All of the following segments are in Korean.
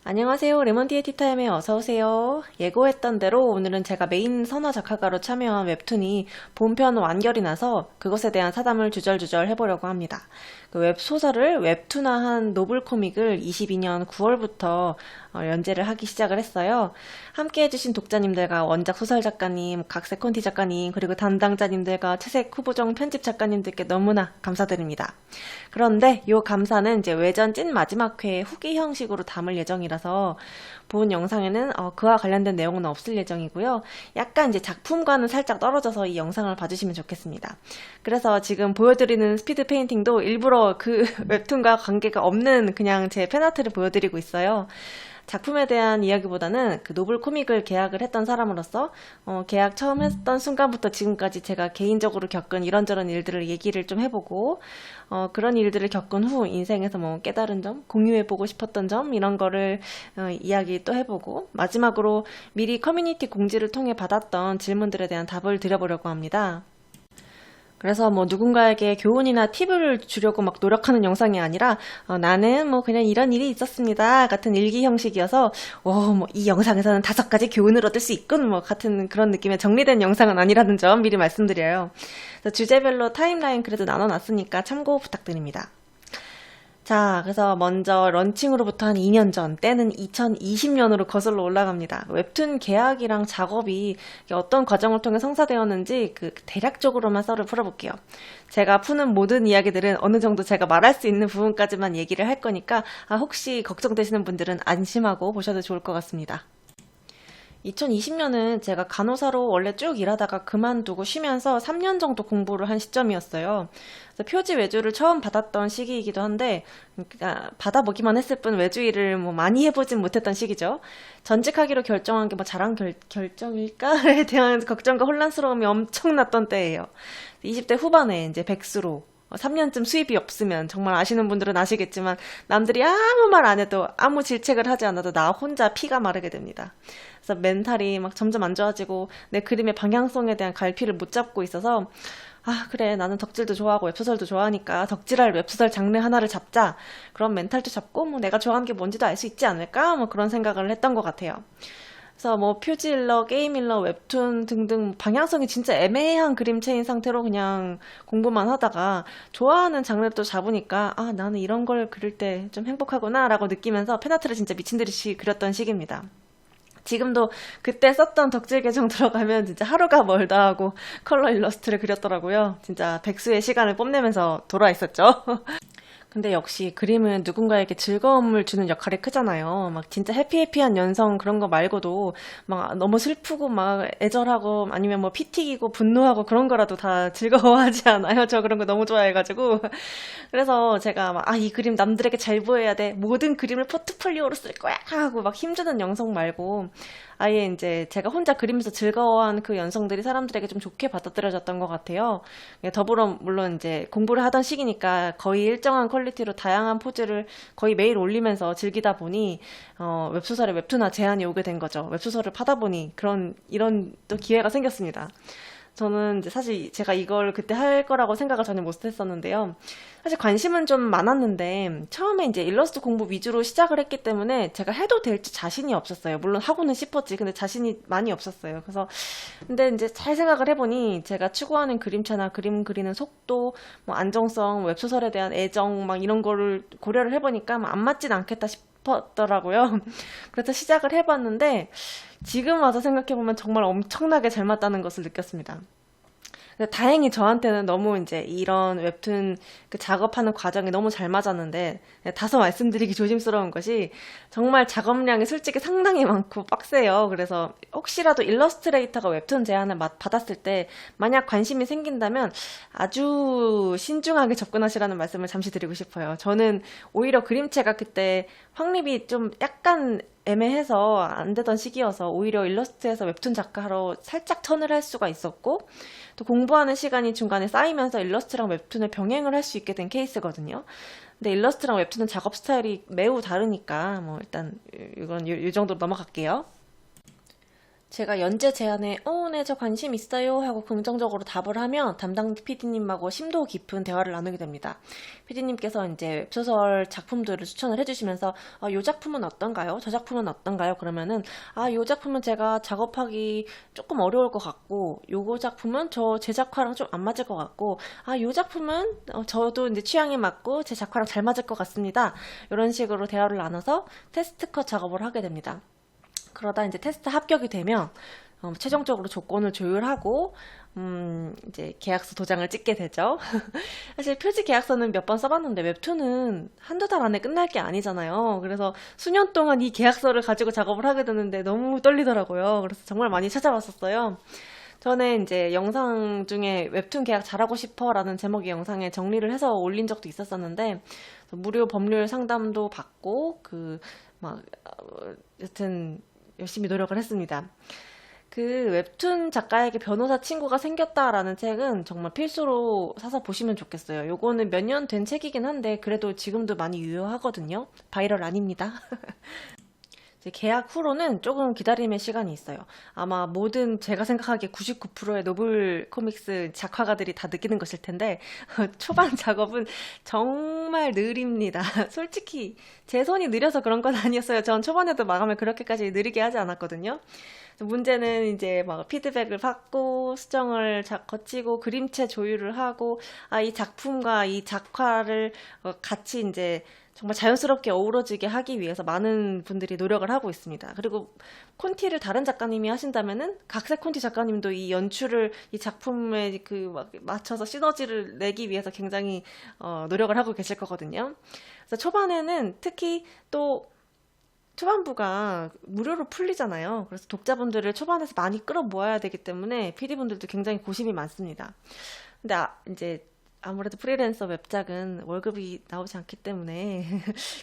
안녕하세요. 레몬티의 티타임에 어서오세요. 예고했던 대로 오늘은 제가 메인 선화 작화가로 참여한 웹툰이 본편 완결이 나서 그것에 대한 사담을 주절주절 해보려고 합니다. 그 웹소설을 웹툰화한 노블코믹을 22년 9월부터 연재를 하기 시작을 했어요. 함께 해주신 독자님들과 원작 소설 작가님, 각 세컨티 작가님, 그리고 담당자님들과 채색 후보정 편집 작가님들께 너무나 감사드립니다. 그런데 이 감사는 이제 외전 찐 마지막 회 후기 형식으로 담을 예정이라서 본 영상에는 그와 관련된 내용은 없을 예정이고요. 약간 이제 작품과는 살짝 떨어져서 이 영상을 봐주시면 좋겠습니다. 그래서 지금 보여드리는 스피드 페인팅도 일부러 그 웹툰과 관계가 없는 그냥 제 팬아트를 보여드리고 있어요. 작품에 대한 이야기보다는 그 노블 코믹을 계약을 했던 사람으로서 계약 처음 했던 순간부터 지금까지 제가 개인적으로 겪은 이런저런 일들을 얘기를 좀 해보고 그런 일들을 겪은 후 인생에서 뭐 깨달은 점, 공유해보고 싶었던 점 이런 거를 이야기 또 해보고 마지막으로 미리 커뮤니티 공지를 통해 받았던 질문들에 대한 답을 드려보려고 합니다. 그래서 뭐 누군가에게 교훈이나 팁을 주려고 막 노력하는 영상이 아니라 나는 뭐 그냥 이런 일이 있었습니다 같은 일기 형식이어서 뭐 이 영상에서는 5가지 교훈을 얻을 수 있군 뭐 같은 그런 느낌의 정리된 영상은 아니라는 점 미리 말씀드려요. 그래서 주제별로 타임라인 그래도 나눠놨으니까 참고 부탁드립니다. 자, 그래서 먼저 런칭으로부터 한 2년 전, 때는 2020년으로 거슬러 올라갑니다. 웹툰 계약이랑 작업이 어떤 과정을 통해 성사되었는지 그 대략적으로만 썰을 풀어볼게요. 제가 푸는 모든 이야기들은 어느 정도 제가 말할 수 있는 부분까지만 얘기를 할 거니까 혹시 걱정되시는 분들은 안심하고 보셔도 좋을 것 같습니다. 2020년은 제가 간호사로 원래 쭉 일하다가 그만두고 쉬면서 3년 정도 공부를 한 시점이었어요. 그래서 표지 외주를 처음 받았던 시기이기도 한데, 그러니까 받아보기만 했을 뿐 외주 일을 뭐 많이 해보진 못했던 시기죠. 전직하기로 결정한 게 뭐 잘한 결정일까에 대한 걱정과 혼란스러움이 엄청났던 때예요. 20대 후반에 이제 백수로 3년쯤 수입이 없으면 정말 아시는 분들은 아시겠지만 남들이 아무 말 안 해도 아무 질책을 하지 않아도 나 혼자 피가 마르게 됩니다. 그래서 멘탈이 막 점점 안 좋아지고 내 그림의 방향성에 대한 갈피를 못 잡고 있어서 그래 나는 덕질도 좋아하고 웹소설도 좋아하니까 덕질할 웹소설 장르 하나를 잡자. 그런 멘탈도 잡고 뭐 내가 좋아하는 게 뭔지도 알 수 있지 않을까? 뭐 그런 생각을 했던 것 같아요. 그래서 뭐 표지일러, 게임일러, 웹툰 등등 방향성이 진짜 애매한 그림체인 상태로 그냥 공부만 하다가 좋아하는 장르를 또 잡으니까 나는 이런 걸 그릴 때 좀 행복하구나 라고 느끼면서 팬아트를 진짜 미친 듯이 그렸던 시기입니다. 지금도 그때 썼던 덕질 계정 들어가면 진짜 하루가 멀다 하고 컬러 일러스트를 그렸더라고요. 진짜 백수의 시간을 뽐내면서 돌아 있었죠. 근데 역시 그림은 누군가에게 즐거움을 주는 역할이 크잖아요. 막 진짜 해피해피한 연성 그런 거 말고도 막 너무 슬프고 막 애절하고 아니면 뭐 피 튀기고 분노하고 그런 거라도 다 즐거워하지 않아요? 저 그런 거 너무 좋아해가지고. 그래서 제가 막 이 그림 남들에게 잘 보여야 돼. 모든 그림을 포트폴리오로 쓸 거야 하고 막 힘주는 영성 말고 아예 이제 제가 혼자 그리면서 즐거워한 그 연성들이 사람들에게 좀 좋게 받아들여졌던 것 같아요. 더불어 물론 이제 공부를 하던 시기니까 거의 일정한 퀄리티로 다양한 포즈를 거의 매일 올리면서 즐기다 보니 웹소설에 웹툰화 제안이 오게 된 거죠. 웹소설을 파다 보니 이런 또 기회가 생겼습니다. 저는 이제 사실 제가 이걸 그때 할 거라고 생각을 전혀 못했었는데요. 사실 관심은 좀 많았는데 처음에 이제 일러스트 공부 위주로 시작을 했기 때문에 제가 해도 될지 자신이 없었어요. 물론 하고는 싶었지. 근데 자신이 많이 없었어요. 그래서 근데 이제 잘 생각을 해보니 제가 추구하는 그림체나 그림 그리는 속도, 뭐 안정성, 웹소설에 대한 애정 막 이런 거를 고려를 해보니까 안 맞진 않겠다 싶었더라고요. 그래서 시작을 해봤는데 지금 와서 생각해보면 정말 엄청나게 잘 맞다는 것을 느꼈습니다. 다행히 저한테는 너무 이제 이런 웹툰 그 작업하는 과정이 너무 잘 맞았는데 다소 말씀드리기 조심스러운 것이 정말 작업량이 솔직히 상당히 많고 빡세요. 그래서 혹시라도 일러스트레이터가 웹툰 제안을 받았을 때 만약 관심이 생긴다면 아주 신중하게 접근하시라는 말씀을 잠시 드리고 싶어요. 저는 오히려 그림체가 그때 확립이 좀 약간 애매해서 안 되던 시기여서 오히려 일러스트에서 웹툰 작가로 살짝 턴을 할 수가 있었고 또 공부하는 시간이 중간에 쌓이면서 일러스트랑 웹툰을 병행을 할 수 있게 된 케이스거든요. 근데 일러스트랑 웹툰은 작업 스타일이 매우 다르니까 뭐 일단 이건 이 정도로 넘어갈게요. 제가 연재 제안에 네, 저 관심 있어요 하고 긍정적으로 답을 하면 담당 PD님하고 심도 깊은 대화를 나누게 됩니다. PD님께서 이제 웹소설 작품들을 추천을 해주시면서 요 작품은 어떤가요? 저 작품은 어떤가요? 그러면은 요 작품은 제가 작업하기 조금 어려울 것 같고 요거 작품은 저 제 작화랑 좀 안 맞을 것 같고 요 작품은 저도 이제 취향에 맞고 제 작화랑 잘 맞을 것 같습니다. 이런 식으로 대화를 나눠서 테스트 컷 작업을 하게 됩니다. 그러다 이제 테스트 합격이 되면 최종적으로 조건을 조율하고 이제 계약서 도장을 찍게 되죠. 사실 표지 계약서는 몇 번 써봤는데 웹툰은 한두 달 안에 끝날 게 아니잖아요. 그래서 수년 동안 이 계약서를 가지고 작업을 하게 되는데 너무 떨리더라고요. 그래서 정말 많이 찾아봤었어요. 전에 이제 영상 중에 웹툰 계약 잘하고 싶어 라는 제목의 영상에 정리를 해서 올린 적도 있었었는데 무료 법률 상담도 받고 여튼 열심히 노력을 했습니다. 그 웹툰 작가에게 변호사 친구가 생겼다라는 책은 정말 필수로 사서 보시면 좋겠어요. 요거는 몇 년 된 책이긴 한데 그래도 지금도 많이 유효하거든요. 바이럴 아닙니다. 이제 계약 후로는 조금 기다림의 시간이 있어요. 아마 모든 제가 생각하기에 99%의 노블 코믹스 작화가들이 다 느끼는 것일 텐데 초반 작업은 정말 느립니다. 솔직히 제 손이 느려서 그런 건 아니었어요. 전 초반에도 마감을 그렇게까지 느리게 하지 않았거든요. 문제는 이제 막 피드백을 받고 수정을 거치고 그림체 조율을 하고 이 작품과 이 작화를 같이 이제 정말 자연스럽게 어우러지게 하기 위해서 많은 분들이 노력을 하고 있습니다. 그리고 콘티를 다른 작가님이 하신다면은 각색 콘티 작가님도 이 연출을 이 작품에 맞춰서 시너지를 내기 위해서 굉장히 노력을 하고 계실 거거든요. 그래서 초반에는 특히 또 초반부가 무료로 풀리잖아요. 그래서 독자분들을 초반에서 많이 끌어모아야 되기 때문에 PD분들도 굉장히 고심이 많습니다. 근데 이제 아무래도 프리랜서 웹작은 월급이 나오지 않기 때문에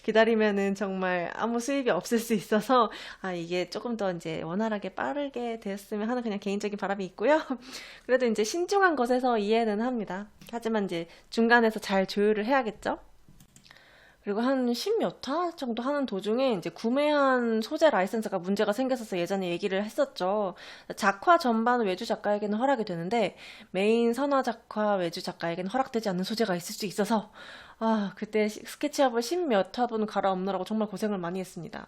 기다리면은 정말 아무 수입이 없을 수 있어서 이게 조금 더 이제 원활하게 빠르게 됐으면 하는 그냥 개인적인 바람이 있고요. 그래도 이제 신중한 것에서 이해는 합니다. 하지만 이제 중간에서 잘 조율을 해야겠죠. 그리고 한 10몇 화 정도 하는 도중에 이제 구매한 소재 라이센스가 문제가 생겼어서 예전에 얘기를 했었죠. 작화 전반 외주 작가에게는 허락이 되는데 메인 선화 작화 외주 작가에게는 허락되지 않는 소재가 있을 수 있어서 그때 스케치업을 10몇 화분 갈아엎느라고 정말 고생을 많이 했습니다.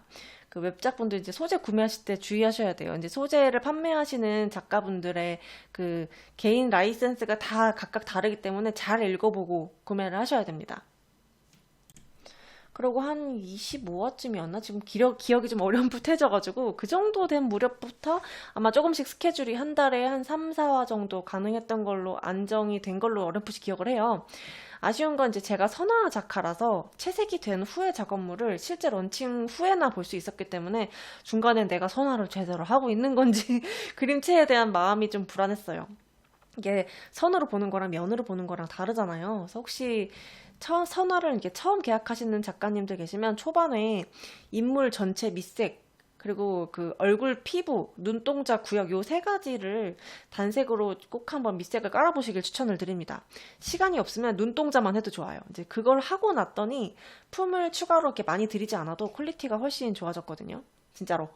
그 웹작분들 이제 소재 구매하실 때 주의하셔야 돼요. 이제 소재를 판매하시는 작가분들의 그 개인 라이센스가 다 각각 다르기 때문에 잘 읽어보고 구매를 하셔야 됩니다. 그리고 한 25화쯤이었나? 지금 기억이 좀 어렴풋해져가지고 그 정도 된 무렵부터 아마 조금씩 스케줄이 한 달에 한 3, 4화 정도 가능했던 걸로 안정이 된 걸로 어렴풋이 기억을 해요. 아쉬운 건 이제 제가 선화 작가라서 채색이 된 후의 작업물을 실제 런칭 후에나 볼 수 있었기 때문에 중간에 내가 선화를 제대로 하고 있는 건지 그림체에 대한 마음이 좀 불안했어요. 이게 선으로 보는 거랑 면으로 보는 거랑 다르잖아요. 그래서 혹시 선화를 이렇게 처음 계약하시는 작가님들 계시면 초반에 인물 전체 밑색 그리고 그 얼굴 피부, 눈동자 구역 요 세 가지를 단색으로 꼭 한번 밑색을 깔아보시길 추천을 드립니다. 시간이 없으면 눈동자만 해도 좋아요. 이제 그걸 하고 났더니 품을 추가로 이렇게 많이 들이지 않아도 퀄리티가 훨씬 좋아졌거든요. 진짜로.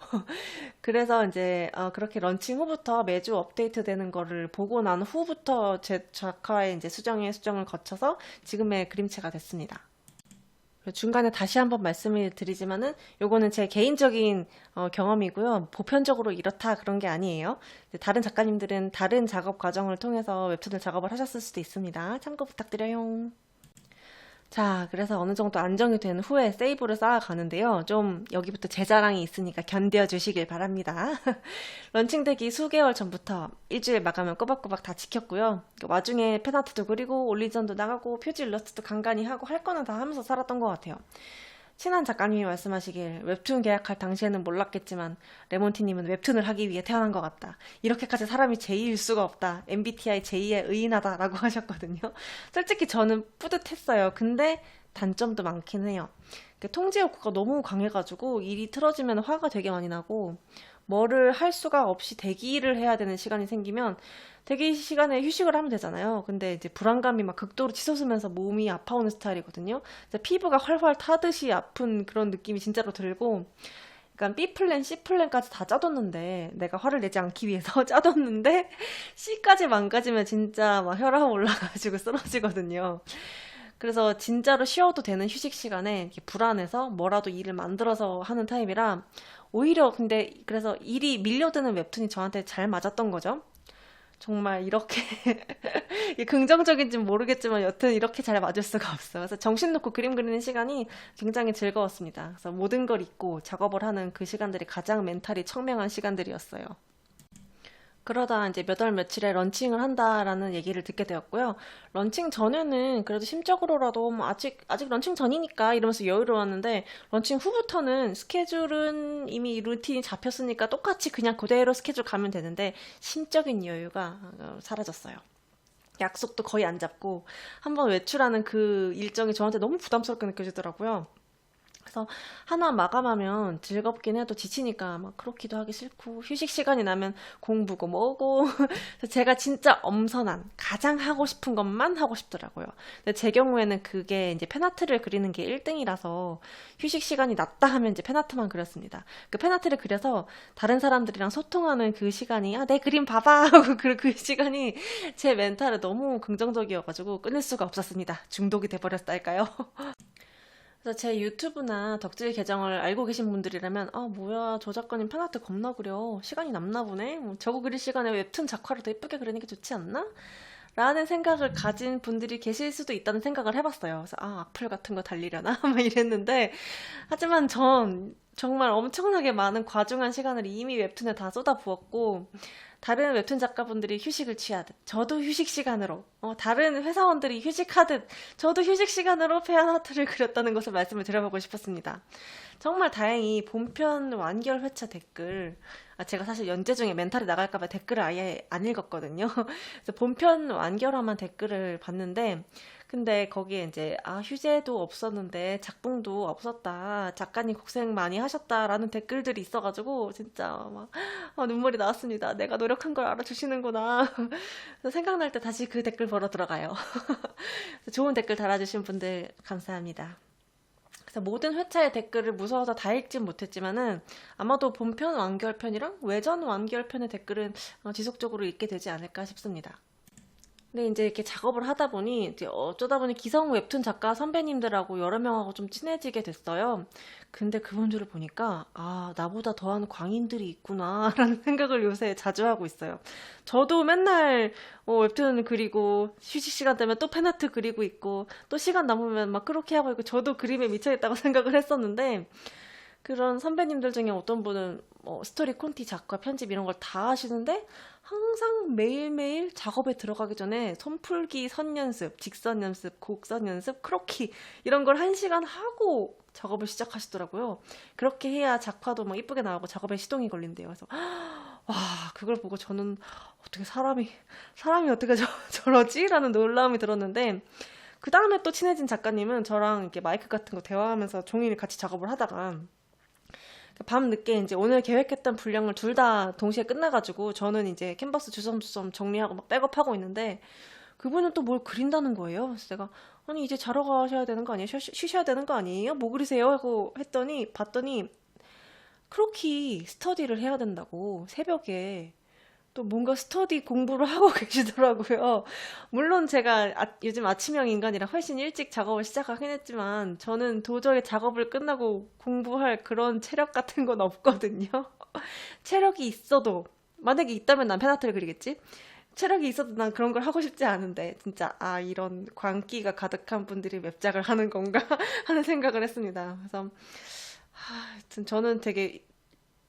그래서 이제 그렇게 런칭 후부터 매주 업데이트 되는 거를 보고 난 후부터 제 작화의 이제 수정을 거쳐서 지금의 그림체가 됐습니다. 중간에 다시 한번 말씀을 드리지만은 요거는 제 개인적인 경험이고요. 보편적으로 이렇다 그런 게 아니에요. 다른 작가님들은 다른 작업 과정을 통해서 웹툰을 작업을 하셨을 수도 있습니다. 참고 부탁드려요. 자, 그래서 어느 정도 안정이 된 후에 세이브를 쌓아가는데요. 좀 여기부터 제 자랑이 있으니까 견뎌주시길 바랍니다. 런칭되기 수개월 전부터 일주일 마감을 꼬박꼬박 다 지켰고요. 와중에 팬아트도 그리고 올리전도 나가고 표지 일러스트도 간간히 하고 할 거는 다 하면서 살았던 것 같아요. 친한 작가님이 말씀하시길 웹툰 계약할 당시에는 몰랐겠지만 레몬티님은 웹툰을 하기 위해 태어난 것 같다. 이렇게까지 사람이 제이일 수가 없다. MBTI 제이에 의인하다 라고 하셨거든요. 솔직히 저는 뿌듯했어요. 근데 단점도 많긴 해요. 통제 욕구가 너무 강해가지고 일이 틀어지면 화가 되게 많이 나고 뭐를 할 수가 없이 대기를 해야 되는 시간이 생기면 대기 시간에 휴식을 하면 되잖아요. 근데 이제 불안감이 막 극도로 치솟으면서 몸이 아파오는 스타일이거든요. 피부가 활활 타듯이 아픈 그런 느낌이 진짜로 들고 그러니까 B 플랜, C 플랜까지 다 짜뒀는데 내가 화를 내지 않기 위해서 짜뒀는데 C까지 망가지면 진짜 막 혈압 올라가지고 쓰러지거든요. 그래서 진짜로 쉬어도 되는 휴식 시간에 이렇게 불안해서 뭐라도 일을 만들어서 하는 타입이라 오히려 근데 그래서 일이 밀려드는 웹툰이 저한테 잘 맞았던 거죠. 정말 이렇게 긍정적인지는 모르겠지만 여튼 이렇게 잘 맞을 수가 없어. 그래서 정신 놓고 그림 그리는 시간이 굉장히 즐거웠습니다. 그래서 모든 걸 잊고 작업을 하는 그 시간들이 가장 멘탈이 청명한 시간들이었어요. 그러다 이제 몇 월 며칠에 런칭을 한다라는 얘기를 듣게 되었고요. 런칭 전에는 그래도 심적으로라도 뭐 아직 런칭 전이니까 이러면서 여유로웠는데 런칭 후부터는 스케줄은 이미 루틴이 잡혔으니까 똑같이 그냥 그대로 스케줄 가면 되는데 심적인 여유가 사라졌어요. 약속도 거의 안 잡고 한번 외출하는 그 일정이 저한테 너무 부담스럽게 느껴지더라고요. 그래서 하나 마감하면 즐겁긴 해도 지치니까 막 그렇기도 하기 싫고 휴식 시간이 나면 공부고 뭐고 그래서 제가 진짜 엄선한 가장 하고 싶은 것만 하고 싶더라고요. 근데 제 경우에는 그게 이제 펜아트를 그리는 게 1등이라서 휴식 시간이 났다 하면 이제 펜아트만 그렸습니다. 그 펜아트를 그려서 다른 사람들이랑 소통하는 그 시간이 내 그림 봐봐 하고 그 시간이 제 멘탈에 너무 긍정적이어가지고 끊을 수가 없었습니다. 중독이 돼버렸달까요? 그래서 제 유튜브나 덕질 계정을 알고 계신 분들이라면 뭐야 저 작가님 팬아트 겁나 그려 시간이 남나 보네 저거 그릴 시간에 웹툰 작화를 더 예쁘게 그리는 게 좋지 않나? 라는 생각을 가진 분들이 계실 수도 있다는 생각을 해봤어요. 그래서 악플 같은 거 달리려나? 막 이랬는데 하지만 전 정말 엄청나게 많은 과중한 시간을 이미 웹툰에 다 쏟아부었고 다른 웹툰 작가분들이 휴식을 취하듯 저도 휴식 시간으로 다른 회사원들이 휴식하듯 저도 휴식 시간으로 페안아트를 그렸다는 것을 말씀을 드려보고 싶었습니다. 정말 다행히 본편 완결 회차 댓글 제가 사실 연재 중에 멘탈이 나갈까봐 댓글을 아예 안 읽었거든요. 그래서 본편 완결화만 댓글을 봤는데 근데 거기에 이제 휴재도 없었는데 작품도 없었다 작가님 고생 많이 하셨다라는 댓글들이 있어가지고 진짜 막 눈물이 나왔습니다. 내가 노력한 걸 알아주시는구나. 그래서 생각날 때 다시 그 댓글 보러 들어가요. 좋은 댓글 달아주신 분들 감사합니다. 그래서 모든 회차의 댓글을 무서워서 다 읽진 못했지만은 아마도 본편 완결편이랑 외전 완결편의 댓글은 지속적으로 읽게 되지 않을까 싶습니다. 근데 이제 이렇게 작업을 하다 보니 이제 어쩌다 보니 기성 웹툰 작가 선배님들하고 여러 명하고 좀 친해지게 됐어요. 근데 그분들을 보니까 나보다 더한 광인들이 있구나라는 생각을 요새 자주 하고 있어요. 저도 맨날 웹툰 그리고 휴식 시간 되면 또 팬아트 그리고 있고 또 시간 남으면 막 그렇게 하고 있고 저도 그림에 미쳐있다고 생각을 했었는데 그런 선배님들 중에 어떤 분은 스토리 콘티 작가 편집 이런 걸 다 하시는데 항상 매일매일 작업에 들어가기 전에 손풀기 선 연습, 직선 연습, 곡선 연습, 크로키 이런 걸 1시간 하고 작업을 시작하시더라고요. 그렇게 해야 작화도 막 이쁘게 나오고 작업에 시동이 걸린대요. 그래서 와 그걸 보고 저는 어떻게 사람이 어떻게 저러지? 라는 놀라움이 들었는데 그 다음에 또 친해진 작가님은 저랑 이렇게 마이크 같은 거 대화하면서 종일 같이 작업을 하다가 밤 늦게 이제 오늘 계획했던 분량을 둘 다 동시에 끝나가지고 저는 이제 캔버스 주섬주섬 정리하고 막 백업하고 있는데 그분은 또 뭘 그린다는 거예요. 그래서 내가 아니 이제 자러 가셔야 되는 거 아니에요? 쉬셔야 되는 거 아니에요? 뭐 그리세요? 하고 봤더니 크로키 스터디를 해야 된다고 새벽에 또 뭔가 스터디 공부를 하고 계시더라고요. 물론 제가 요즘 아침형 인간이라 훨씬 일찍 작업을 시작하긴 했지만 저는 도저히 작업을 끝나고 공부할 그런 체력 같은 건 없거든요. 체력이 있어도 만약에 있다면 난 펜아트를 그리겠지? 체력이 있어도 난 그런 걸 하고 싶지 않은데 진짜 이런 광기가 가득한 분들이 웹작을 하는 건가 하는 생각을 했습니다. 그래서 하여튼 저는 되게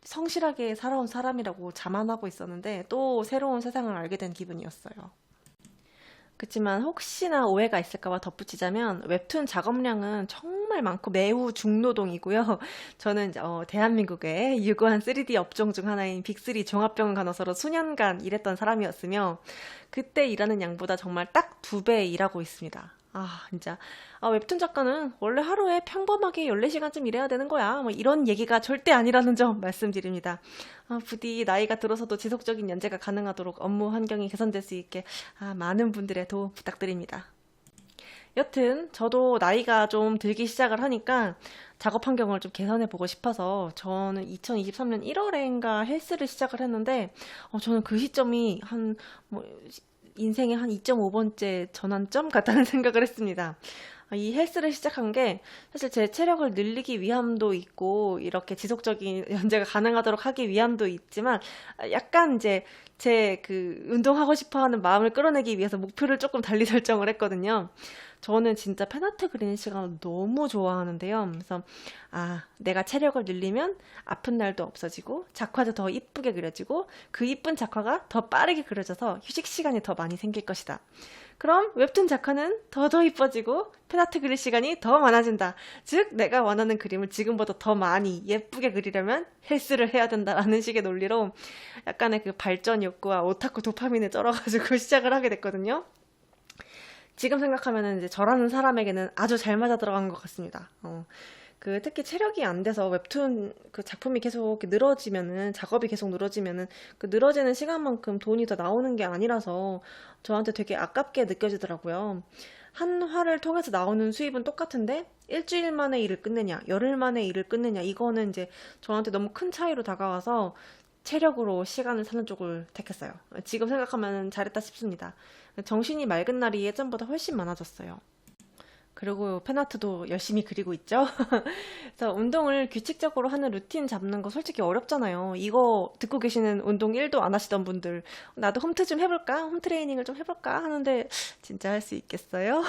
성실하게 살아온 사람이라고 자만하고 있었는데 또 새로운 세상을 알게 된 기분이었어요. 그렇지만 혹시나 오해가 있을까봐 덧붙이자면 웹툰 작업량은 정말 많고 매우 중노동이고요. 저는 이제 대한민국의 유구한 3D 업종 중 하나인 빅3 종합병원 간호사로 수년간 일했던 사람이었으며 그때 일하는 양보다 정말 딱 2배 일하고 있습니다. 진짜. 웹툰 작가는 원래 하루에 평범하게 14시간쯤 일해야 되는 거야. 뭐 이런 얘기가 절대 아니라는 점 말씀드립니다. 부디 나이가 들어서도 지속적인 연재가 가능하도록 업무 환경이 개선될 수 있게 많은 분들의 도움 부탁드립니다. 여튼 저도 나이가 좀 들기 시작을 하니까 작업 환경을 좀 개선해 보고 싶어서 저는 2023년 1월인가 헬스를 시작을 했는데 저는 그 시점이 뭐, 인생의 한 2.5번째 전환점 같다는 생각을 했습니다. 이 헬스를 시작한 게 사실 제 체력을 늘리기 위함도 있고 이렇게 지속적인 연재가 가능하도록 하기 위함도 있지만 약간 이제 제 그 운동하고 싶어 하는 마음을 끌어내기 위해서 목표를 조금 달리 설정을 했거든요. 저는 진짜 팬아트 그리는 시간을 너무 좋아하는데요. 그래서 내가 체력을 늘리면 아픈 날도 없어지고 작화도 더 이쁘게 그려지고 그 이쁜 작화가 더 빠르게 그려져서 휴식 시간이 더 많이 생길 것이다. 그럼 웹툰 작화는 더 이뻐지고 팬아트 그릴 시간이 더 많아진다. 즉 내가 원하는 그림을 지금보다 더 많이 예쁘게 그리려면 헬스를 해야 된다라는 식의 논리로 약간의 그 발전 욕구와 오타쿠 도파민에 쩔어가지고 시작을 하게 됐거든요. 지금 생각하면은 이제 저라는 사람에게는 아주 잘 맞아 들어간 것 같습니다. 특히 체력이 안 돼서 웹툰 그 작품이 계속 이렇게 늘어지면은, 작업이 계속 늘어지면은 그 늘어지는 시간만큼 돈이 더 나오는 게 아니라서 저한테 되게 아깝게 느껴지더라고요. 한 화를 통해서 나오는 수입은 똑같은데 일주일 만에 일을 끝내냐, 열흘 만에 일을 끝내냐, 이거는 이제 저한테 너무 큰 차이로 다가와서 체력으로 시간을 사는 쪽을 택했어요. 지금 생각하면 잘했다 싶습니다. 정신이 맑은 날이 예전보다 훨씬 많아졌어요. 그리고 팬아트도 열심히 그리고 있죠. 그래서 운동을 규칙적으로 하는 루틴 잡는 거 솔직히 어렵잖아요. 이거 듣고 계시는 운동 1도 안 하시던 분들, 나도 홈트 좀 해볼까? 홈트레이닝을 좀 해볼까? 하는데 진짜 할 수 있겠어요?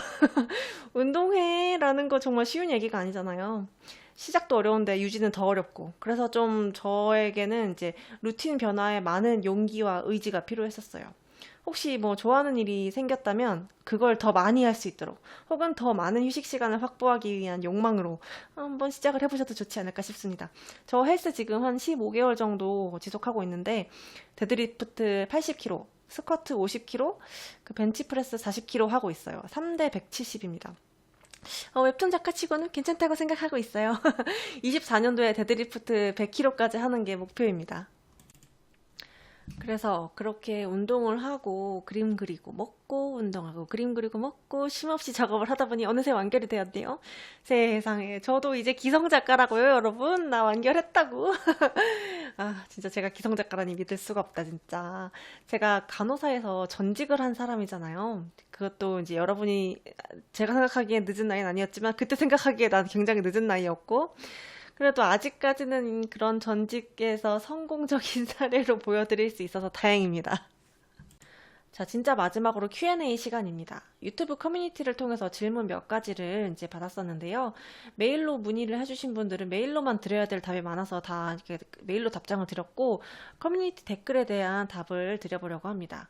운동회라는 거 정말 쉬운 얘기가 아니잖아요. 시작도 어려운데 유지는 더 어렵고, 그래서 좀 저에게는 이제 루틴 변화에 많은 용기와 의지가 필요했었어요. 혹시 뭐 좋아하는 일이 생겼다면 그걸 더 많이 할 수 있도록, 혹은 더 많은 휴식 시간을 확보하기 위한 욕망으로 한번 시작을 해보셔도 좋지 않을까 싶습니다. 저 헬스 지금 한 15개월 정도 지속하고 있는데 데드리프트 80kg, 스쿼트 50kg, 그 벤치프레스 40kg 하고 있어요. 3대 170입니다. 웹툰 작가치고는 괜찮다고 생각하고 있어요. 24년도에 데드리프트 100kg까지 하는 게 목표입니다. 그래서 그렇게 운동을 하고 그림 그리고 먹고 운동하고 그림 그리고 먹고 쉼없이 작업을 하다 보니 어느새 완결이 되었네요. 세상에, 저도 이제 기성 작가라고요, 여러분. 나 완결했다고. 진짜 제가 기성 작가라니 믿을 수가 없다, 진짜. 제가 간호사에서 전직을 한 사람이잖아요. 그것도 이제 여러분이 제가 생각하기에 늦은 나이는 아니었지만 그때 생각하기에 난 굉장히 늦은 나이였고, 그래도 아직까지는 그런 전직에서 성공적인 사례로 보여드릴 수 있어서 다행입니다. 자, 진짜 마지막으로 Q&A 시간입니다. 유튜브 커뮤니티를 통해서 질문 몇 가지를 이제 받았었는데요. 메일로 문의를 해주신 분들은 메일로만 드려야 될 답이 많아서 다 이렇게 메일로 답장을 드렸고, 커뮤니티 댓글에 대한 답을 드려보려고 합니다.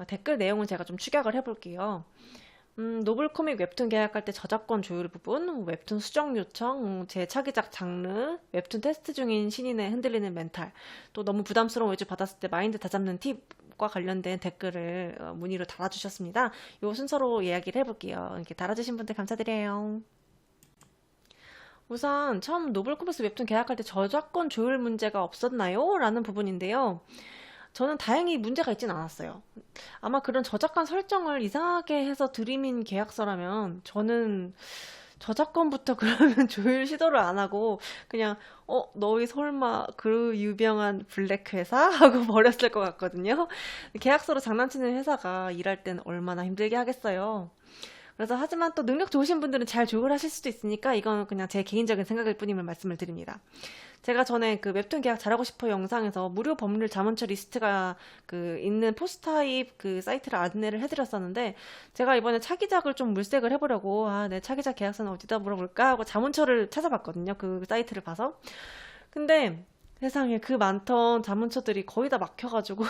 댓글 내용은 제가 좀 축약을 해볼게요. 노블코믹 웹툰 계약할 때 저작권 조율 부분, 웹툰 수정 요청, 제 차기작 장르, 웹툰 테스트 중인 신인의 흔들리는 멘탈, 또 너무 부담스러운 외주 받았을 때 마인드 다잡는 팁과 관련된 댓글을 문의로 달아주셨습니다. 이 순서로 이야기를 해볼게요. 이렇게 달아주신 분들 감사드려요. 우선 처음 노블코믹스 웹툰 계약할 때 저작권 조율 문제가 없었나요? 라는 부분인데요. 저는 다행히 문제가 있진 않았어요. 아마 그런 저작권 설정을 이상하게 해서 들이민 계약서라면 저는 저작권부터 그러면 조율 시도를 안 하고 그냥 너희 설마 그 유명한 블랙 회사? 하고 버렸을 것 같거든요. 계약서로 장난치는 회사가 일할 땐 얼마나 힘들게 하겠어요. 그래서 하지만 또 능력 좋으신 분들은 잘 조율하실 수도 있으니까 이건 그냥 제 개인적인 생각일 뿐임을 말씀을 드립니다. 제가 전에 그 웹툰 계약 잘하고 싶어 영상에서 무료 법률 자문처 리스트가 그 있는 포스타입 그 사이트를 안내를 해드렸었는데, 제가 이번에 차기작을 좀 물색을 해보려고 내 차기작 계약서는 어디다 물어볼까 하고 자문처를 찾아봤거든요. 그 사이트를 봐서. 근데 세상에 그 많던 자문처들이 거의 다 막혀가지고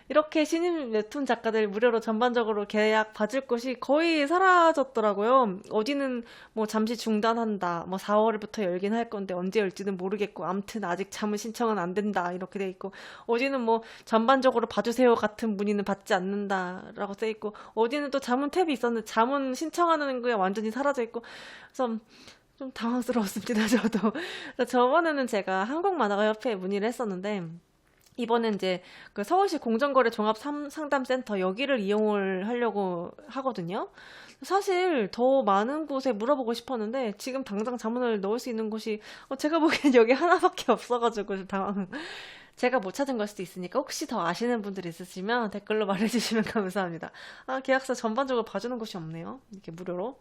이렇게 신인 웹툰 작가들 무료로 전반적으로 계약 받을 곳이 거의 사라졌더라고요. 어디는 뭐 잠시 중단한다, 뭐 4월부터 열긴 할 건데 언제 열지는 모르겠고, 암튼 아직 자문 신청은 안 된다, 이렇게 돼 있고, 어디는 뭐 전반적으로 봐주세요 같은 문의는 받지 않는다라고 돼 있고, 어디는 또 자문 탭이 있었는데 자문 신청하는 게 완전히 사라져 있고, 그래서 좀 당황스러웠습니다, 저도. 저번에는 제가 한국만화가협회에 문의를 했었는데, 이번에 이제 그 서울시 공정거래 종합상담센터 여기를 이용을 하려고 하거든요. 사실 더 많은 곳에 물어보고 싶었는데 지금 당장 자문을 넣을 수 있는 곳이 제가 보기엔 여기 하나밖에 없어가지고 당황. 제가 못 찾은 걸 수도 있으니까 혹시 더 아시는 분들 있으시면 댓글로 말해주시면 감사합니다. 계약서 전반적으로 봐주는 곳이 없네요. 이렇게 무료로.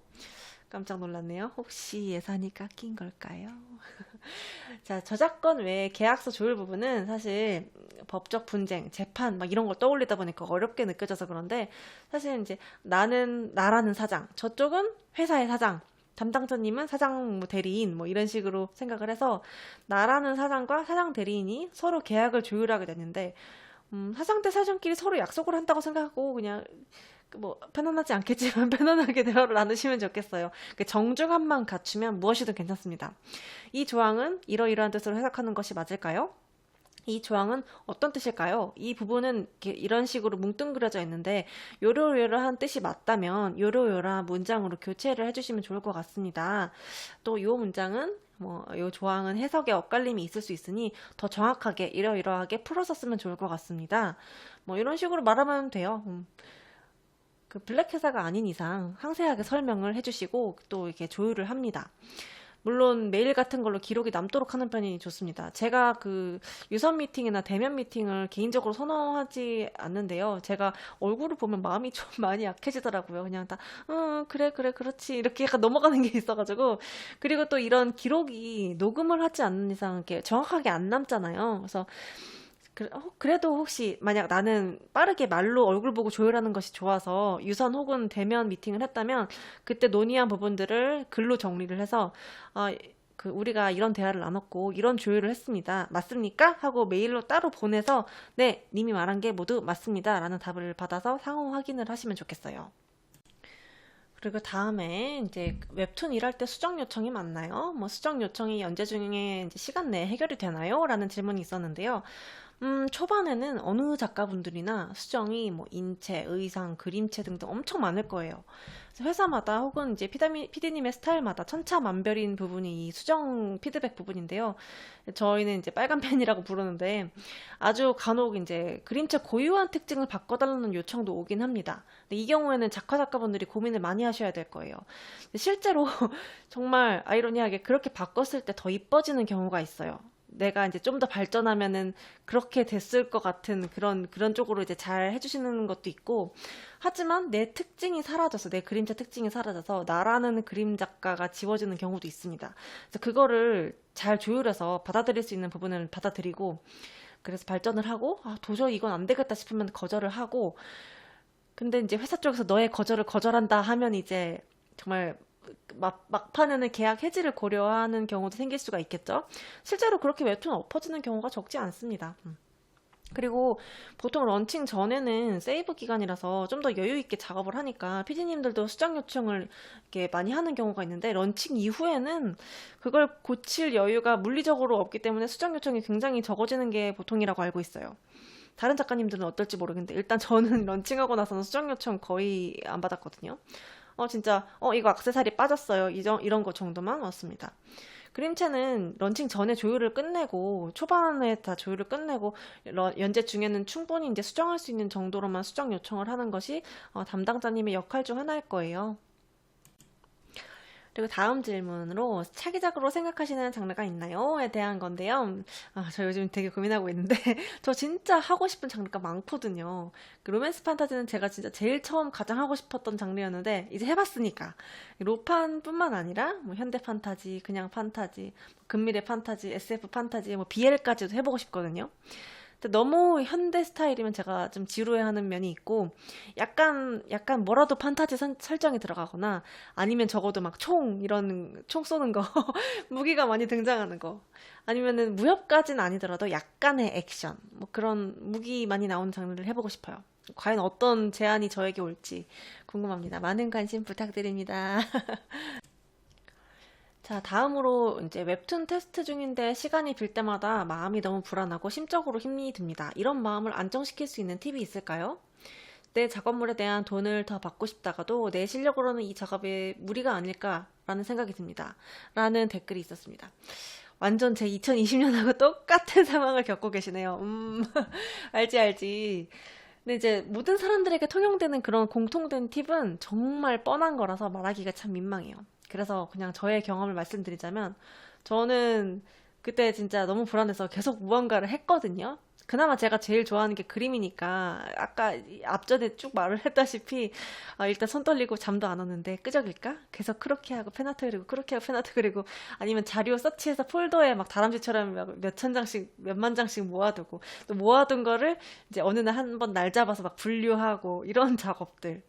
깜짝 놀랐네요. 혹시 예산이 깎인 걸까요? 자, 저작권 외에 계약서 조율 부분은 사실 법적 분쟁, 재판 막 이런 걸 떠올리다 보니까 어렵게 느껴져서 그런데 사실 이제 나라는 사장, 저쪽은 회사의 사장, 담당자님은 사장 뭐 대리인 뭐 이런 식으로 생각을 해서 나라는 사장과 사장 대리인이 서로 계약을 조율하게 됐는데 사장 대 사장끼리 서로 약속을 한다고 생각하고 그냥 뭐 편안하지 않겠지만 편안하게 대화를 나누시면 좋겠어요. 그 정중함만 갖추면 무엇이든 괜찮습니다. 이 조항은 이러이러한 뜻으로 해석하는 것이 맞을까요? 이 조항은 어떤 뜻일까요? 이 부분은 이런 식으로 뭉뚱그려져 있는데 요러요러한 뜻이 맞다면 요러요러한 문장으로 교체를 해주시면 좋을 것 같습니다. 또 요 문장은 요 조항은 해석에 엇갈림이 있을 수 있으니 더 정확하게 이러이러하게 풀어서 쓰면 좋을 것 같습니다. 이런 식으로 말하면 돼요. 그 블랙 회사가 아닌 이상 상세하게 설명을 해주시고 또 이렇게 조율을 합니다. 물론 메일 같은 걸로 기록이 남도록 하는 편이 좋습니다. 제가 그 유선 미팅이나 대면 미팅을 개인적으로 선호하지 않는데요. 제가 얼굴을 보면 마음이 좀 많이 약해지더라고요. 그냥 다 그래 그렇지 이렇게 약간 넘어가는 게 있어가지고 그리고 또 이런 기록이 녹음을 하지 않는 이상 이렇게 정확하게 안 남잖아요. 그래서 그래도 혹시 만약 나는 빠르게 말로 얼굴 보고 조율하는 것이 좋아서 유선 혹은 대면 미팅을 했다면 그때 논의한 부분들을 글로 정리를 해서 우리가 이런 대화를 나눴고 이런 조율을 했습니다. 맞습니까? 하고 메일로 따로 보내서 네, 님이 말한 게 모두 맞습니다. 라는 답을 받아서 상호 확인을 하시면 좋겠어요. 그리고 다음에 이제 웹툰 일할 때 수정 요청이 많나요? 수정 요청이 연재 중에 이제 시간 내에 해결이 되나요? 라는 질문이 있었는데요. 초반에는 어느 작가분들이나 수정이 인체, 의상, 그림체 등등 엄청 많을 거예요. 그래서 회사마다 혹은 이제 피디님의 스타일마다 천차만별인 부분이 이 수정 피드백 부분인데요. 저희는 이제 빨간 펜이라고 부르는데 아주 간혹 이제 그림체 고유한 특징을 바꿔달라는 요청도 오긴 합니다. 근데 이 경우에는 작가분들이 고민을 많이 하셔야 될 거예요. 실제로 정말 아이러니하게 그렇게 바꿨을 때 더 이뻐지는 경우가 있어요. 내가 이제 좀 더 발전하면은 그렇게 됐을 것 같은 그런 쪽으로 이제 잘 해주시는 것도 있고, 하지만 내 특징이 사라져서, 내 그림자 특징이 사라져서 나라는 그림 작가가 지워지는 경우도 있습니다. 그래서 그거를 잘 조율해서 받아들일 수 있는 부분을 받아들이고, 그래서 발전을 하고, 도저히 이건 안 되겠다 싶으면 거절을 하고, 근데 이제 회사 쪽에서 너의 거절을 거절한다 하면 이제 정말 막판에는 계약 해지를 고려하는 경우도 생길 수가 있겠죠. 실제로 그렇게 웹툰 엎어지는 경우가 적지 않습니다. 그리고 보통 런칭 전에는 세이브 기간이라서 좀 더 여유 있게 작업을 하니까 PD님들도 수정 요청을 이렇게 많이 하는 경우가 있는데, 런칭 이후에는 그걸 고칠 여유가 물리적으로 없기 때문에 수정 요청이 굉장히 적어지는 게 보통이라고 알고 있어요. 다른 작가님들은 어떨지 모르겠는데 일단 저는 런칭하고 나서는 수정 요청 거의 안 받았거든요. 진짜 이거 액세서리 빠졌어요. 이런 거 정도만 왔습니다. 그림체는 런칭 전에 조율을 끝내고 초반에 다 조율을 끝내고 연재 중에는 충분히 이제 수정할 수 있는 정도로만 수정 요청을 하는 것이 담당자님의 역할 중 하나일 거예요. 그리고 다음 질문으로 차기작으로 생각하시는 장르가 있나요?에 대한 건데요. 저 요즘 되게 고민하고 있는데 저 진짜 하고 싶은 장르가 많거든요. 그 로맨스 판타지는 제가 진짜 제일 처음 가장 하고 싶었던 장르였는데 이제 해봤으니까 로판뿐만 아니라 현대 판타지, 그냥 판타지, 근미래 판타지, SF 판타지, BL까지도 해보고 싶거든요. 너무 현대 스타일이면 제가 좀 지루해하는 면이 있고, 약간 뭐라도 판타지 설정이 들어가거나, 아니면 적어도 막 이런 총 쏘는 거, 무기가 많이 등장하는 거, 아니면은 무협까지는 아니더라도 약간의 액션, 그런 무기 많이 나오는 장르를 해보고 싶어요. 과연 어떤 제안이 저에게 올지 궁금합니다. 많은 관심 부탁드립니다. 자, 다음으로 이제 웹툰 테스트 중인데 시간이 빌 때마다 마음이 너무 불안하고 심적으로 힘이 듭니다. 이런 마음을 안정시킬 수 있는 팁이 있을까요? 내 작업물에 대한 돈을 더 받고 싶다가도 내 실력으로는 이 작업에 무리가 아닐까라는 생각이 듭니다. 라는 댓글이 있었습니다. 완전 제 2020년하고 똑같은 상황을 겪고 계시네요. 알지, 알지. 근데 이제 모든 사람들에게 통용되는 그런 공통된 팁은 정말 뻔한 거라서 말하기가 참 민망해요. 그래서 그냥 저의 경험을 말씀드리자면, 저는 그때 진짜 너무 불안해서 계속 무언가를 했거든요. 그나마 제가 제일 좋아하는 게 그림이니까 아까 앞전에 쭉 말을 했다시피 일단 손 떨리고 잠도 안 오는데 끄적일까? 계속 그렇게 하고 펜아트 그리고 그렇게 하고 펜아트 그리고 아니면 자료 서치해서 폴더에 막 다람쥐처럼 몇천 장씩 몇만 장씩 모아두고 또 모아둔 거를 이제 어느 날 한 번 날 잡아서 막 분류하고 이런 작업들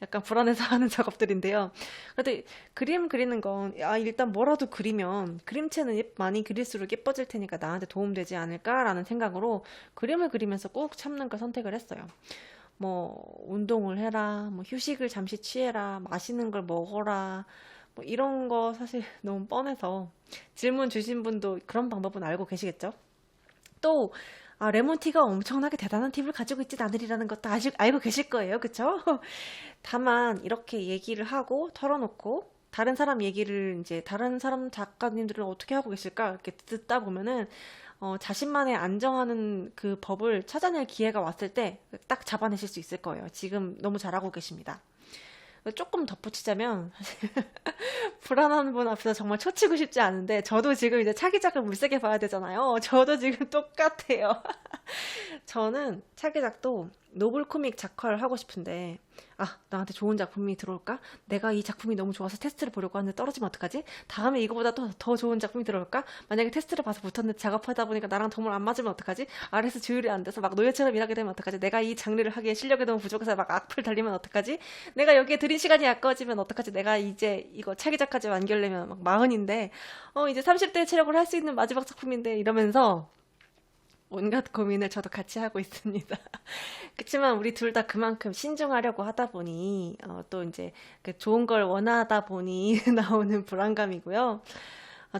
약간 불안해서 하는 작업들인데요. 그래도 그림 그리는 건, 일단 뭐라도 그리면 그림체는 많이 그릴수록 예뻐질 테니까 나한테 도움되지 않을까라는 생각으로 그림을 그리면서 꼭 참는 걸 선택을 했어요. 뭐, 운동을 해라, 뭐, 휴식을 잠시 취해라, 맛있는 걸 먹어라, 뭐, 이런 거 사실 너무 뻔해서 질문 주신 분도 그런 방법은 알고 계시겠죠? 또, 레몬티가 엄청나게 대단한 팁을 가지고 있진 않으리라는 것도 아직 알고 계실 거예요. 그쵸? 다만, 이렇게 얘기를 하고, 털어놓고, 다른 사람 얘기를 이제, 다른 사람 작가님들은 어떻게 하고 계실까? 이렇게 듣다 보면은, 자신만의 안정하는 그 법을 찾아낼 기회가 왔을 때 딱 잡아내실 수 있을 거예요. 지금 너무 잘하고 계십니다. 조금 덧붙이자면 불안한 분 앞에서 정말 초치고 싶지 않은데 저도 지금 이제 차기작을 물세게 봐야 되잖아요. 저도 지금 똑같아요. 저는 차기작도 노블 코믹 작화를 하고 싶은데 나한테 좋은 작품이 들어올까? 내가 이 작품이 너무 좋아서 테스트를 보려고 하는데 떨어지면 어떡하지? 다음에 이거보다 더 좋은 작품이 들어올까? 만약에 테스트를 봐서 붙었는데 작업하다 보니까 나랑 정말 안 맞으면 어떡하지? 아래서 조율이 안 돼서 막 노예처럼 일하게 되면 어떡하지? 내가 이 장르를 하기에 실력이 너무 부족해서 막 악플 달리면 어떡하지? 내가 여기에 들인 시간이 아까워지면 어떡하지? 내가 이제 이거 차기작까지 완결내면 막 40인데 이제 30대 체력을 할 수 있는 마지막 작품인데 이러면서 온갖 고민을 저도 같이 하고 있습니다. 그렇지만 우리 둘 다 그만큼 신중하려고 하다 보니 또 이제 그 좋은 걸 원하다 보니 나오는 불안감이고요.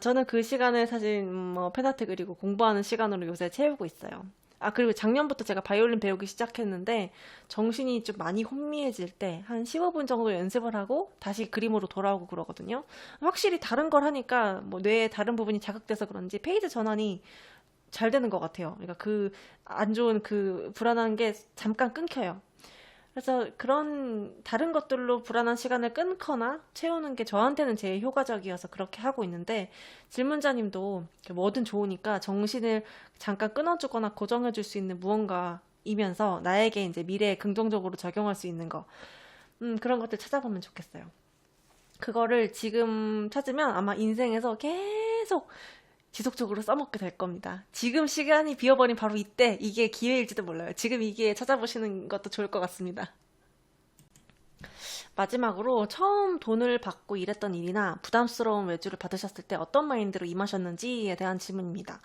저는 그 시간을 사실 뭐 펜아트 그리고 공부하는 시간으로 요새 채우고 있어요. 그리고 작년부터 제가 바이올린 배우기 시작했는데 정신이 좀 많이 혼미해질 때 한 15분 정도 연습을 하고 다시 그림으로 돌아오고 그러거든요. 확실히 다른 걸 하니까 뭐 뇌의 다른 부분이 자극돼서 그런지 페이지 전환이 잘 되는 것 같아요. 그러니까 그 안 좋은 그 불안한 게 잠깐 끊겨요. 그래서 그런 다른 것들로 불안한 시간을 끊거나 채우는 게 저한테는 제일 효과적이어서 그렇게 하고 있는데 질문자님도 뭐든 좋으니까 정신을 잠깐 끊어주거나 고정해줄 수 있는 무언가이면서 나에게 이제 미래에 긍정적으로 적용할 수 있는 거 그런 것들 찾아보면 좋겠어요. 그거를 지금 찾으면 아마 인생에서 계속 지속적으로 써먹게 될 겁니다. 지금 시간이 비어버린 바로 이때 이게 기회일지도 몰라요. 지금 이게 찾아보시는 것도 좋을 것 같습니다. 마지막으로 처음 돈을 받고 일했던 일이나 부담스러운 외주를 받으셨을 때 어떤 마인드로 임하셨는지에 대한 질문입니다.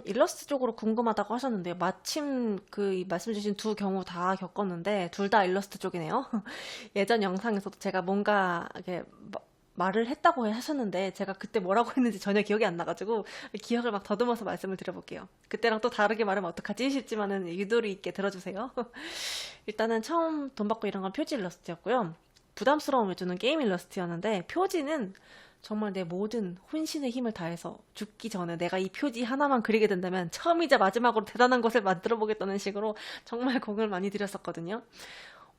일러스트 쪽으로 궁금하다고 하셨는데요. 마침 그 말씀 주신 두 경우 다 겪었는데 둘 다 일러스트 쪽이네요. 예전 영상에서도 제가 뭔가 이렇게 말을 했다고 하셨는데 제가 그때 뭐라고 했는지 전혀 기억이 안 나가지고 기억을 막 더듬어서 말씀을 드려볼게요. 그때랑 또 다르게 말하면 어떡하지 싶지만은 유도리 있게 들어주세요. 일단은 처음 돈 받고 이런 건 표지 일러스트였고요. 부담스러움을 주는 게임 일러스트였는데 표지는 정말 내 모든 혼신의 힘을 다해서 죽기 전에 내가 이 표지 하나만 그리게 된다면 처음이자 마지막으로 대단한 것을 만들어 보겠다는 식으로 정말 공을 많이 들였었거든요.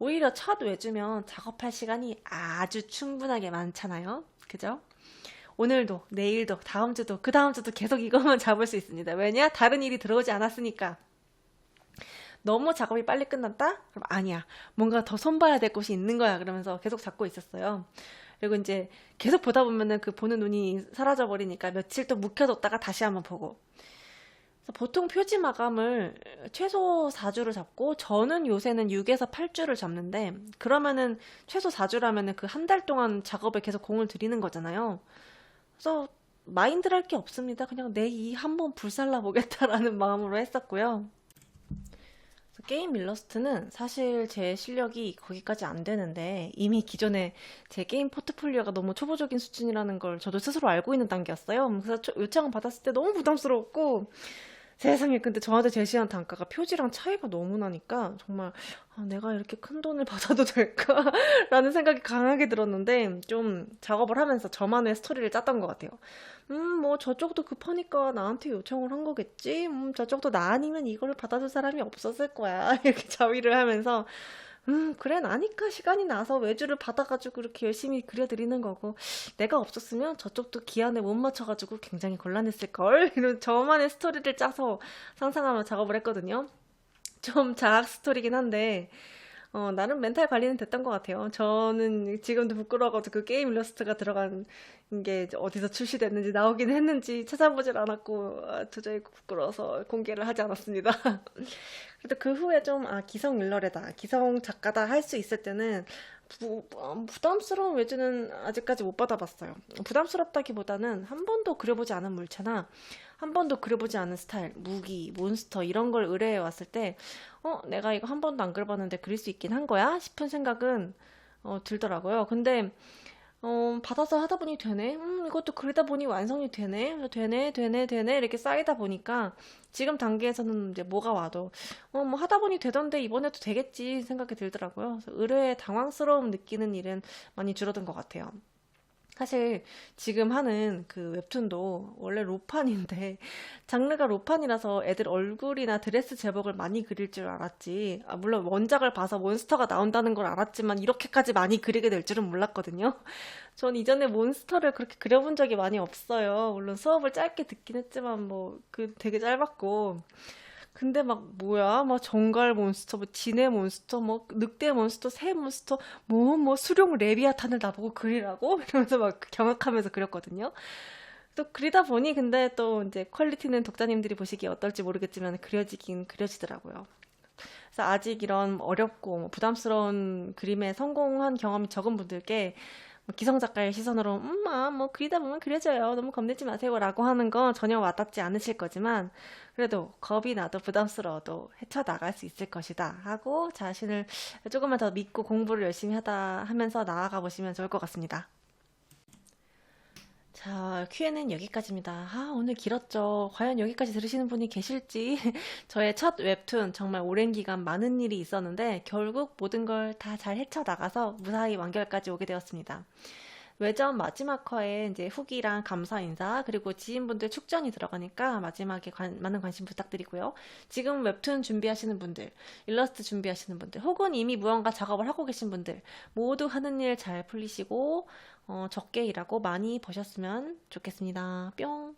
오히려 첫 외주면 작업할 시간이 아주 충분하게 많잖아요. 그죠? 오늘도, 내일도, 다음 주도, 그 다음 주도 계속 이것만 잡을 수 있습니다. 왜냐? 다른 일이 들어오지 않았으니까. 너무 작업이 빨리 끝났다? 그럼 아니야. 뭔가 더 손봐야 될 곳이 있는 거야. 그러면서 계속 잡고 있었어요. 그리고 이제 계속 보다 보면은 그 보는 눈이 사라져 버리니까 며칠 또 묵혀뒀다가 다시 한번 보고. 보통 표지 마감을 최소 4주를 잡고 저는 요새는 6에서 8주를 잡는데 그러면은 최소 4주라면은 그 한 달 동안 작업에 계속 공을 들이는 거잖아요. 그래서 마인드를 할 게 없습니다. 그냥 내 이 한번 불살라 보겠다라는 마음으로 했었고요. 게임 일러스트는 사실 제 실력이 거기까지 안 되는데 이미 기존에 제 게임 포트폴리오가 너무 초보적인 수준이라는 걸 저도 스스로 알고 있는 단계였어요. 그래서 요청을 받았을 때 너무 부담스러웠고 세상에, 근데 저한테 제시한 단가가 표지랑 차이가 너무 나니까 정말 아, 내가 이렇게 큰 돈을 받아도 될까? 라는 생각이 강하게 들었는데 좀 작업을 하면서 저만의 스토리를 짰던 것 같아요. 뭐 저쪽도 급하니까 나한테 요청을 한 거겠지? 저쪽도 나 아니면 이걸 받아줄 사람이 없었을 거야. 이렇게 자위를 하면서 그래, 나니까 시간이 나서 외주를 받아가지고 이렇게 열심히 그려드리는 거고, 내가 없었으면 저쪽도 기한에 못 맞춰가지고 굉장히 곤란했을걸? 이런 저만의 스토리를 짜서 상상하며 작업을 했거든요. 좀 자학 스토리긴 한데, 나름 멘탈 관리는 됐던 것 같아요. 저는 지금도 부끄러워가지고 그 게임 일러스트가 들어간 게 어디서 출시됐는지 나오긴 했는지 찾아보질 않았고, 도저히 부끄러워서 공개를 하지 않았습니다. 그래도 그 후에 좀, 기성 일러레다, 기성 작가다 할 수 있을 때는 부담스러운 외주는 아직까지 못 받아봤어요. 부담스럽다기보다는 한 번도 그려보지 않은 물체나 한 번도 그려보지 않은 스타일, 무기, 몬스터 이런 걸 의뢰해 왔을 때 내가 이거 한 번도 안 그려봤는데 그릴 수 있긴 한 거야? 싶은 생각은 들더라고요. 근데 받아서 하다 보니 되네? 이것도 그리다 보니 완성이 되네? 그래서 되네? 이렇게 쌓이다 보니까 지금 단계에서는 이제 뭐가 와도, 뭐 하다 보니 되던데 이번에도 되겠지 생각이 들더라고요. 그래서 의뢰에 당황스러움 느끼는 일은 많이 줄어든 것 같아요. 사실 지금 하는 그 웹툰도 원래 로판인데 장르가 로판이라서 애들 얼굴이나 드레스 제복을 많이 그릴 줄 알았지. 물론 원작을 봐서 몬스터가 나온다는 걸 알았지만 이렇게까지 많이 그리게 될 줄은 몰랐거든요. 전 이전에 몬스터를 그렇게 그려본 적이 많이 없어요. 물론 수업을 짧게 듣긴 했지만 뭐 그 되게 짧았고. 근데 막 뭐야 막 정갈 몬스터 뭐 진해 몬스터 뭐 늑대 몬스터 새 몬스터 뭐 수룡 레비아탄을 나보고 그리라고 이러면서 막 경악하면서 그렸거든요. 또 그리다 보니 근데 또 이제 퀄리티는 독자님들이 보시기에 어떨지 모르겠지만 그려지긴 그려지더라고요. 그래서 아직 이런 어렵고 뭐 부담스러운 그림에 성공한 경험이 적은 분들께 뭐 기성 작가의 시선으로 뭐 그리다 보면 그려져요. 너무 겁내지 마세요라고 하는 건 전혀 와닿지 않으실 거지만 그래도 겁이 나도 부담스러워도 헤쳐나갈 수 있을 것이다 하고 자신을 조금만 더 믿고 공부를 열심히 하다 하면서 나아가 보시면 좋을 것 같습니다. 자, Q&A는 여기까지입니다. 오늘 길었죠. 과연 여기까지 들으시는 분이 계실지. 저의 첫 웹툰, 정말 오랜 기간 많은 일이 있었는데, 결국 모든 걸 다 잘 헤쳐나가서 무사히 완결까지 오게 되었습니다. 외전 마지막 화에 이제 후기랑 감사 인사, 그리고 지인분들 축전이 들어가니까 마지막에 많은 관심 부탁드리고요. 지금 웹툰 준비하시는 분들, 일러스트 준비하시는 분들, 혹은 이미 무언가 작업을 하고 계신 분들, 모두 하는 일 잘 풀리시고, 적게 일하고 많이 버셨으면 좋겠습니다. 뿅!